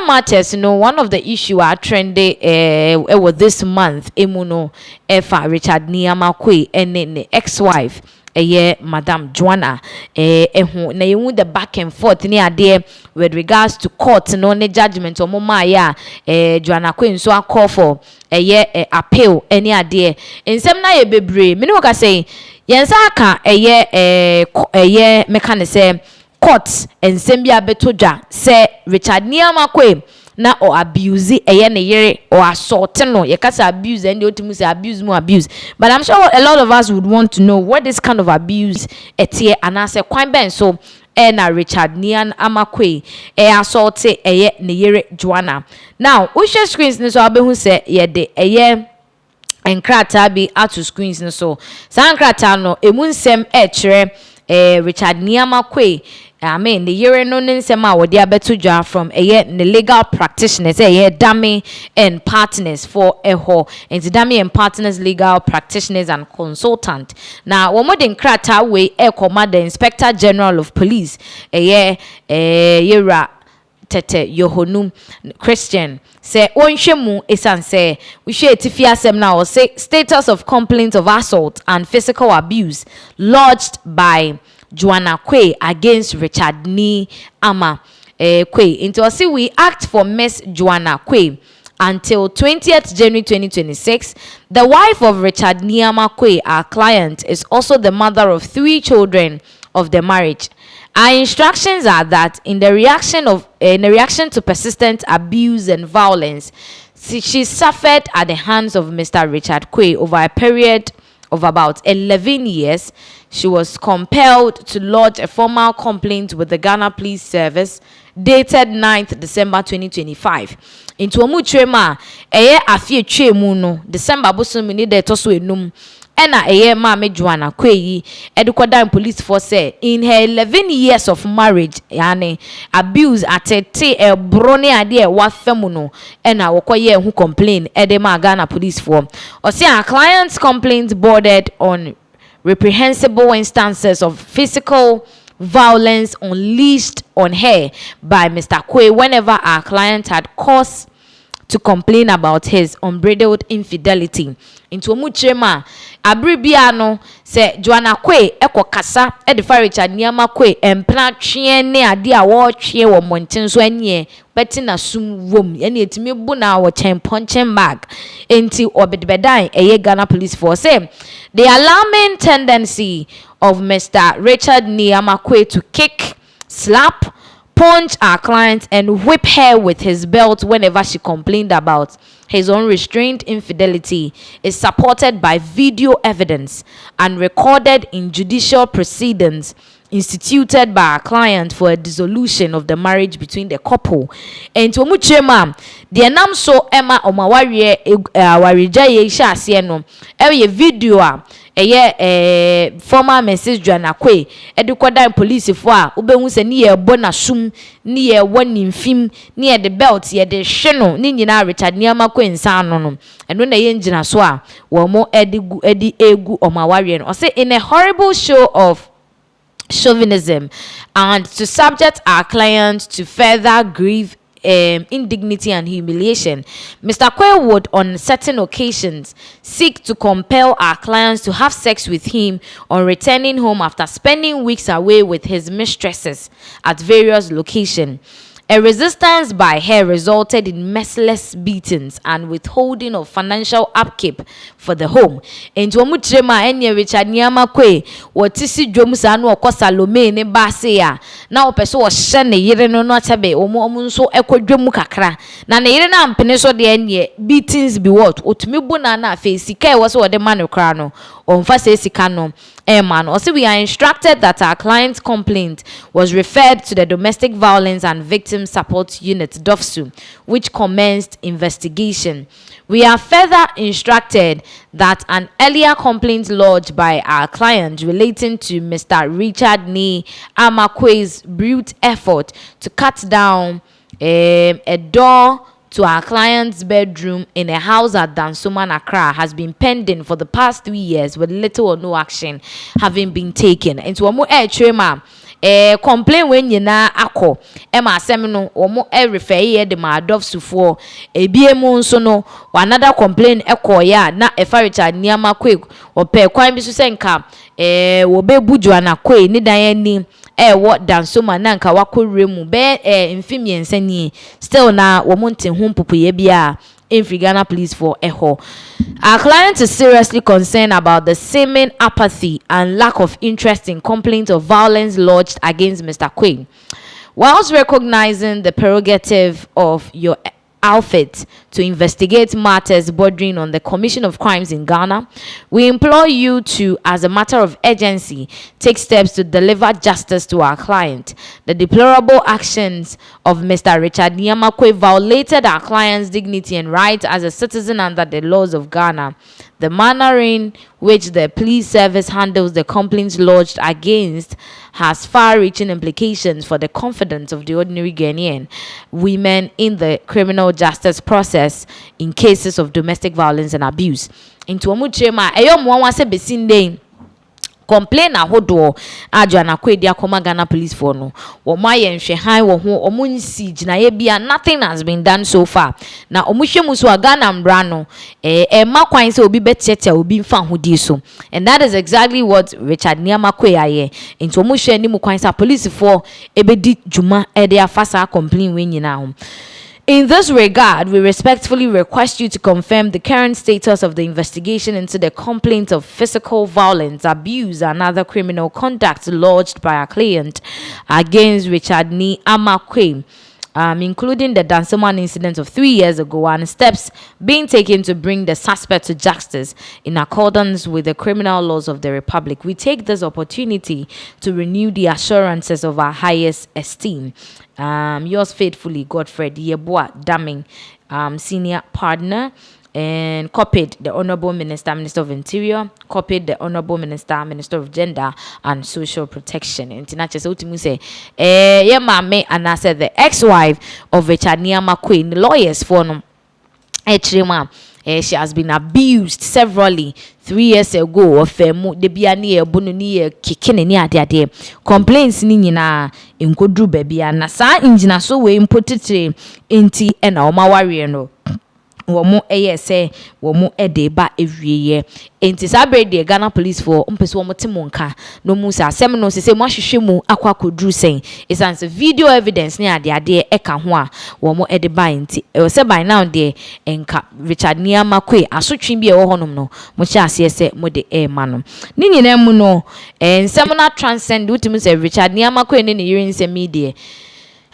matters, one of the issue are trending with this month, emuno efa Richard Nii Armah Quay and ex-wife. Madam Joanna na you the back and forth near there with regards to court no judgment or mama Joanna Queen so I call for appeal any idea in some na ye bebre me no ka say yensa ka mekane say court and sembia betoja say Richard Nii Armah Quay na or abuse ne yere or assault no you can say abuse and you say abuse more abuse, but I'm sure a lot of us would want to know what this kind of abuse etie and answer kwan ben so na Richard Nii Armah Quay assault ne yere Joanna. Now we share screens so abehu say ye de enkrata bi ato screens so san enkrata no emunsem kire Richard Nii Armah Quay the year no nsema wo dia beto dwa from the legal practitioners Dami and partners for ho and Dami and partners legal practitioners and consultant. Now wo modern krata we command the inspector general of police yera tete yohonum Christian say onhwemu esan say we share tifi asem na or say status of complaint of assault and physical abuse lodged by Joanna Quay against Richard Nii Armah Quay. Into see we act for Miss Joanna Quay until 20th January 2026. The wife of Richard Nii Armah Quay, our client, is also the mother of 3 children of the marriage. Our instructions are that in the reaction to persistent abuse and violence she suffered at the hands of Mr. Richard Quay over a period of about 11 years, she was compelled to lodge a formal complaint with the Ghana Police Service dated 9th December 2025. Into omutrema afie twemu no December bosomi ni de toso enum ena mama Joanna Quay edukodan police force say in her 11 years of marriage yani abuse atete brone ade wa femu no ena wokoye hu complain ma Ghana police for or say our client's complaint bordered on reprehensible instances of physical violence unleashed on her by Mr. Quay whenever our client had cause to complain about his unbridled infidelity. Into omuchema abribia no se Joanna Quay ekokasa edifa Richard Nii Armah Quay empla twe ne ade a wo twe wo monten so anie beti na sum wom ene etimi bu na wo chen punching bag enti obedbedan Ghana police force say the alarming tendency of Mr. Richard Nii Armah Quay to kick, slap, punch our client and whip her with his belt whenever she complained about his unrestrained infidelity is supported by video evidence and recorded in judicial proceedings instituted by our client for a dissolution of the marriage between the couple. And to muchema the nam so Emma omawari warija ye hye no e video former Mrs. Joanna Quay edukodan police for a ubehu se ni ye bona sum ni ye woni mfim ni ye the belt ye de hwe no ni nyina Richard Nii Armah Quay nsan no eno na ye ngina so a wo mo edi egu omawari no say in a horrible show of chauvinism and to subject our clients to further grief, indignity and humiliation, Mr. Quay would on certain occasions seek to compel our clients to have sex with him on returning home after spending weeks away with his mistresses at various locations. A resistance by her resulted in merciless beatings and withholding of financial upkeep for the home. Enti omutrema enye Richard Nii Armah Quay wotisi dwom sa no Salome ne base ya na opeso wo hye ne yire no no atabe omo nso ekodwom kakra na ne yire na mpene so de enye beatings be what otumi bu na face sika e wo so de man kra no onfa se sika no man. Also, we are instructed that our client's complaint was referred to the Domestic Violence and Victim Support Unit (DOVSU), which commenced investigation. We are further instructed that an earlier complaint lodged by our client relating to Mr. Richard Nii Armah Quay's brute effort to cut down a door to our client's bedroom in a house at Dansoman, Accra, has been pending for the past 3 years with little or no action having been taken. Into a more trema complain when nyina akọ ma asem no omo refer ye de ma adofsufo ebiemu nso no another complain ekọ ya na efa Richard Nii Armah kwe ope kwan bi so senka wo be buju anakwe ni dan ani what dansoma na nka wakore mu be mfimiensa ni still na wo monte ho popoye bia in Ghana police for echo. Our client is seriously concerned about the seeming apathy and lack of interest in complaints of violence lodged against Mr. Queen. Whilst recognizing the prerogative of your outfit to investigate matters bordering on the commission of crimes in Ghana, we implore you to, as a matter of urgency, take steps to deliver justice to our client. The deplorable actions of Mr. Richard Nii Armah violated our client's dignity and rights as a citizen under the laws of Ghana. The manner in which the police service handles the complaints lodged against has far-reaching implications for the confidence of the ordinary Ghanaian women in the criminal justice process in cases of domestic violence and abuse. Into omuchema eyo mwa se besinde complain ahodo adwana kwedi akoma Ghana police for no wo maye nhwehan wo ho omunsi ginaye bia nothing has been done so far na omuhwemu so Ghana mbra no ma kwan se obi betete obi mfa hodi so, and that is exactly what Richard Nii Armah aye into omuhwe ni mu kwan sa police for ebedi juma de afasa complain we nyina ho. In this regard, we respectfully request you to confirm the current status of the investigation into the complaint of physical violence, abuse, and other criminal conduct lodged by our client against Richard Nii Armah, including the Dansoman incident of 3 years ago, and steps being taken to bring the suspect to justice in accordance with the criminal laws of the Republic. We take this opportunity to renew the assurances of our highest esteem. Yours faithfully, Godfred Yeboah Daming, senior partner, and copied the Honorable Minister, Minister of Interior, copied the Honorable Minister, Minister of Gender and Social Protection. And Tinache Sotimu say, yeah, mame, and I said the ex-wife of Richard Nii Armah, the lawyers for no, she has been abused severally 3 years ago. Of de biani ebunu ni kikene ni ade complaints ni nyina enkodru babia na sa engina so we impotite enti e na o maware no womo se womo de ba ewieye enti sabre de Ghana police for mpese womo temonka no mu sa asem no se mo ahwehwe mu akwa kodru sen isanse video evidence ni ade eka ho a womo de ba enti e se by now de enka Richard Nii Armah asotwe bi e wo honom no mo cha ase se mo de ma no ni nyina mu no ensem na transcend utimi se Richard Nii Armah ne yiri nsem media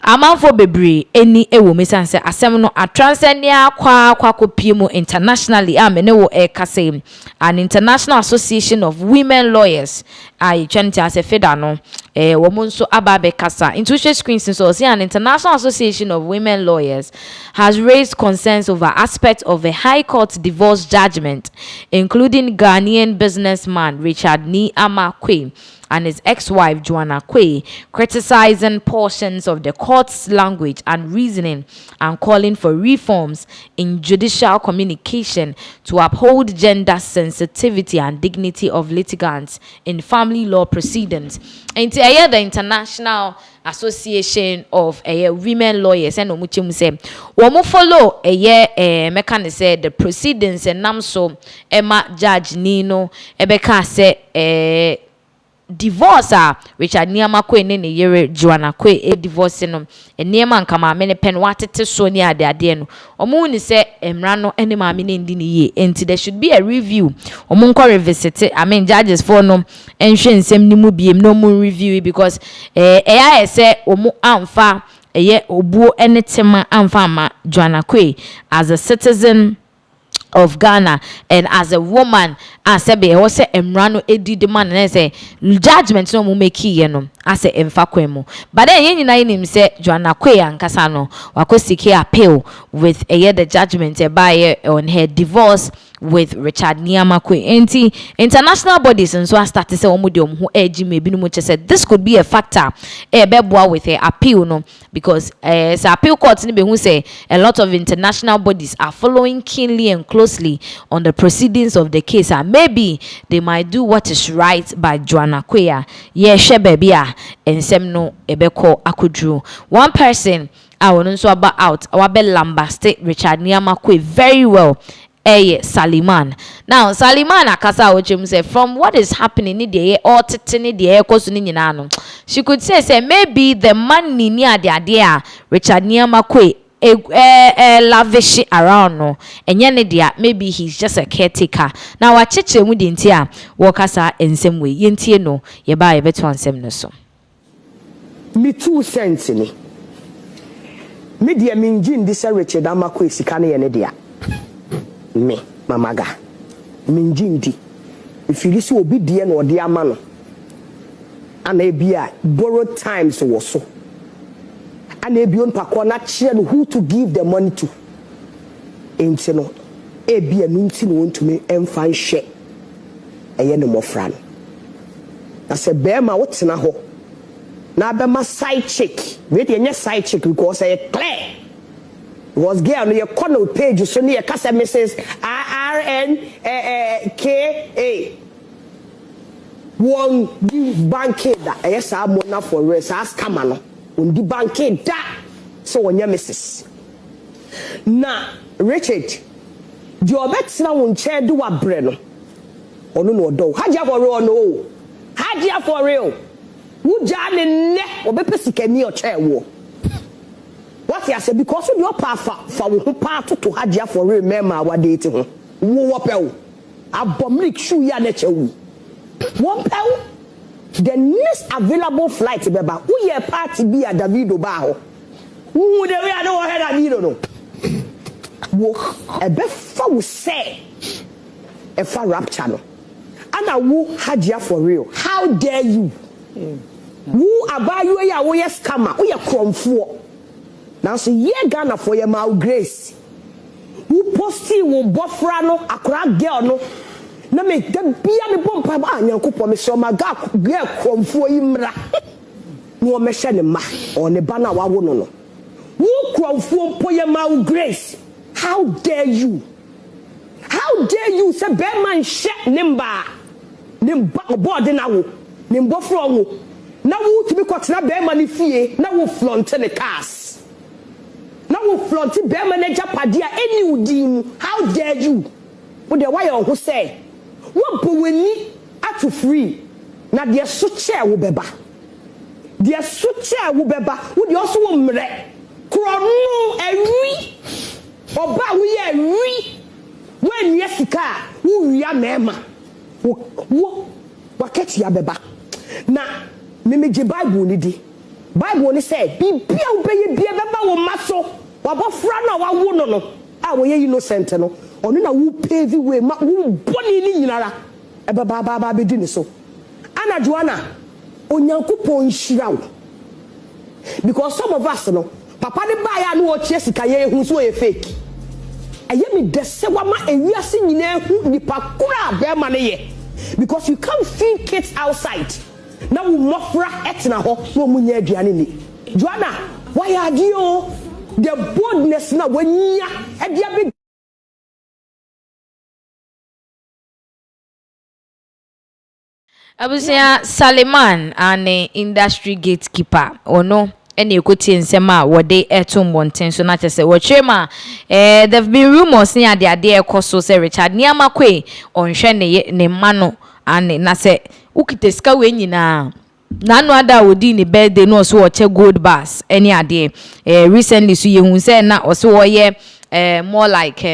amanfo bebre eni ewo mesanse asem no atransendia kwa kopiem internationally amene wo kase an International Association of Women Lawyers ai chanti ase feda no wo monso ababe kasa intuition screens so say an International Association of Women Lawyers has raised concerns over aspects of a high court divorce judgment, including Ghanaian businessman Richard Nii Armah and his ex-wife Joanna Quay, criticizing portions of the court's language and reasoning and calling for reforms in judicial communication to uphold gender sensitivity and dignity of litigants in family law proceedings. And the International Association of Women Lawyers and omuchemu say womo follow mekane say the proceedings and namso Emma Judge Nino ebeka say divorce Richard Nii Armah ne yere Joanna divorce no enema nka maame ne pen watete so ni ade no omo ni se emra no ene maame ne ndi ni ye enti there should be a review omo nko revisit judges for no enhwe nsem ni mu biem no mu review because eya ese omo amfa obuo ene tema amfa ma Joanna as a citizen of Ghana and as a woman and sebe wo se emra no edi de man na say judgment no mu make ye no as a emfa kwemu but then yen nyina nim say Joanna ankasa no wakosiki appeal with the judgment by on her divorce with Richard Nii Armah international bodies and so I started to say maybe no said this could be a factor with her appeal no because appeal court who say a lot of international bodies are following keenly and closely on the proceedings of the case and maybe they might do what is right by Joanna Quia baby and sem no ebeko akudru one person I want to about out our bell lambasted Richard Nii Armah very well. Saliman. Now, Saliman akasa ochim say from what is happening in the or titini the air no. She could say maybe the man near the idea Richard Nii Armah lavish around no and yene maybe he's just a caretaker. Now a chiche mudintia wakasa in some way yentie no ye ba ye beto ansem no so. Me 2 cents ni. Me dia minjin this Richard Armah sika ne yene dia. Me mamaga minjindi if you listen obi die na ode ama no ana ebia borrowed times wo so ana ebia on pakọ na kire no who to give the money to enti no ebia no nti no ntumi emfa nhwe eye no mofra no na se be ma wotena ho na be ma side chick we dey nya side chick because e clear was girl no your corner page so near kasa Mrs. RNKA one di banke da yes amona for rest as scammer no on di banke da so wonya Mrs. na Richard di obetina won che do wabre no ono no do haja for real no haja for real wo ja ne obepesikani o che wo. What I said because of your power for who part to Hajia for remember our dating. Wo pel. Abomlik shoe ya nechewu. One pel. The next available flight beba. Who ye party be a Davido Baho. Who the way I know head Davido no. Wo a befa will say a far rap channel. And I wo Hajia for real. How dare you? Who about you ya wo yes scammer. Who ya cromfo. Now so ye Ghana for your mouth grace. Who posting wo bofra no akra girl no. Na me de bia me bompa ba Nyankopɔ me so ma girl kromfo imra. No me hye ne ma o ne ba na wawo no no. Who kromfo po your mouth grace. How dare you? How dare you say be man hye nimba. Nimba board na wo. Nimbofra wo. Na wo to be kwatena be man fie na wo flaunt the cars. Now we flaunt bear manager padia any udim. How dare you? But the why who say what buweni at free. Now their suche will beba. Their suche will beba. Would you also mre? Krono eri. Oba we eri. When yesika who ya mema. Wo waketi ya beba. Na mimi je Bible ni di. Bible ni say bibia obeye bia beba wo maso wabofra na wawo no no a wo ye innocent no ono na wo pave way ma wo boni ni nyinara e baba be di ni so ana Joanna onyankopon nhira wo because some of us no papa de ba ya no o chie sika ye hu so ye fake aye me dese wa ma ewiase nyina hu nipa kura be ma ne ye because you can't feed kids outside. Now we mofra etna ho no munya aduane ni Joanna why are you the boldness na wanya e dia be Abusia Saliman and industry gatekeeper or no any ekoti nsema wode etum bonten so na chese wochema there've been rumors near the ade ekoso say Richard Nii Armah onhwe ne mano and na say ukiteska we nyina nanu ada odi ni birthday no so wo che gold bars any ade recently so ye hu say na so wo ye more like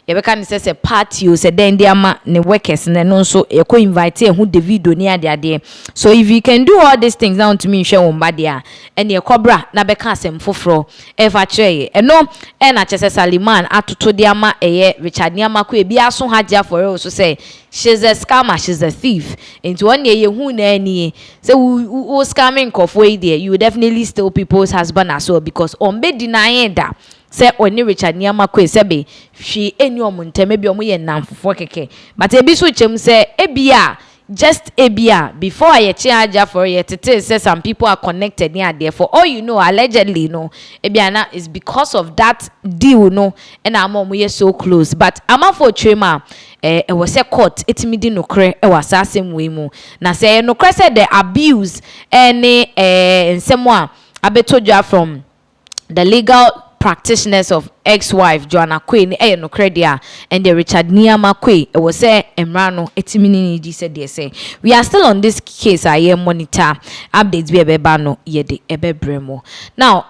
you can say a party you say then they are ne workers and no so you co invite who Davido near there so if you can do all these things down to me share on badia and your cobra na beka asem foforo ever try and no and I just Saliman atoto dia ma Richard Nii Armah e bia so haja for you so say she's a scammer, she's a thief into one year who na any so who scamming of way there you definitely steal people's husband as well because on be denying that say oni Richard Nii Armah kwe sebe she eni omunte maybe omu ye namfofo keke but ebi so chem say ebia just ebia before I charge for it say some people are connected near there for all you know allegedly no ebia na is because of that deal no and am ye so close but ama for trema e was a court etimidi nokre e was asem we mu na say nokre say the abuse any nsemo a abetodwa from the legal practitioners of ex-wife Joanna Queen no credia and the Richard Nii Armah Queen it was say emrano etimini di said they say we are still on this case I monitor updates be ebe no ye de ebe bremo now